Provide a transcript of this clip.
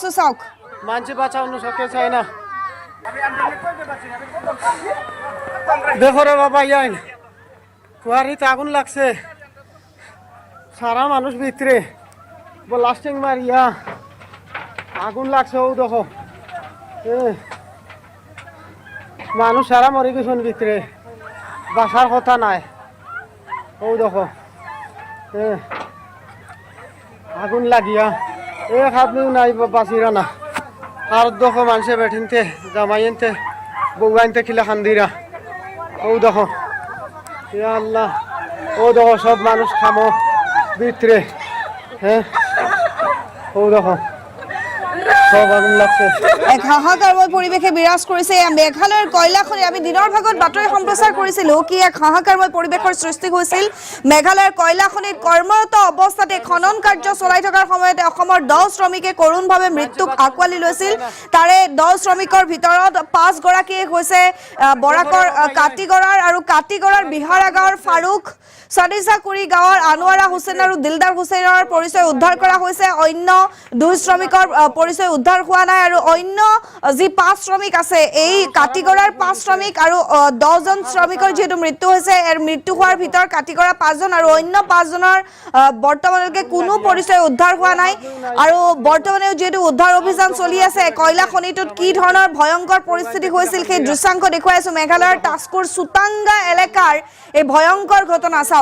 বস্তু চাওক মানছি বাঁচানো সকে চাই না দেখো রে বাবা ইয়াইন কুয়ারিতে আগুন লাগছে সারা মানুষ ভিতরে ব্লাস্টিং মারিয়া আগুন লাগছে ও দেখো মানুষ সারা মরে গেছেন ভিতরে বাসার কথা নাই ও দেখো আগুন লাগিয়া এক আদমিও নাই বাঁচিরা না আর দেখো মানুষে বেঠিনতে জামাইনতে বউয়াইনতে খিলা খান্দিরা ও দেখো ইয়া আল্লাহ ও দেখো সব মানুষ খামো ভিতরে ও দেখো সব আগুন লাগছে এক হাহাকাৰময় পৰিৱেশে বিৰাজ কৰিছে মেঘালয়ৰ কয়লাখনি আমি দিনৰ ভাগত বাতৰি সম্প্ৰচাৰ কৰিছিলোঁ কি এক হাহাকাৰময় পৰিৱেশৰ সৃষ্টি হৈছিল মেঘালয়ৰ কয়লাখনিত কৰ্মৰত অৱস্থাতে খনন কাৰ্য চলাই থকাৰ সময়তে অসমৰ 10 শ্ৰমিকে কৰোণভাৱে মৃত্যুক আকোৱালি লৈছিল তাৰে 10 শ্ৰমিকৰ ভিতৰত 5 গৰাকী হৈছে বৰাকৰ কাটিগড়াৰ আৰু কাটিগড়াৰ বিহাৰা গাঁৱৰ ফাৰুক সাদিসাকুৰি গাঁৱৰ আনোৱাৰা হুছেইন আৰু দিলদাৰ হুছেইনৰ পৰিচয় উদ্ধাৰ কৰা হৈছে অন্য 2 শ্ৰমিকৰ পৰিচয় উদ্ধাৰ হোৱা নাই আৰু অন্য যি 5 শ্ৰমিক আছে এই কাটিগড়াৰ 5 শ্ৰমিক আৰু 10 জন শ্ৰমিকৰ যেটো মৃত্যু হৈছে এৰ মৃত্যু হোৱাৰ ভিতৰ কাটিগড়া 5 জন আৰু অন্য 5 জনৰ বৰ্তমানলৈকে কোনো পৰিচয় উদ্ধাৰ হোৱা নাই আৰু বৰ্তমানে যেটো উদ্ধাৰ অভিযান চলি আছে কয়লা খনিটোত কি ধৰণৰ ভয়ংকৰ পৰিস্থিতি হৈছিল সেই দৃশ্যাংশ দেখুৱাই আছো মেঘালয়ৰ টাস্কুৰ সুতাংগা এলেকাৰ এই ভয়ংকৰ ঘটনা চাওক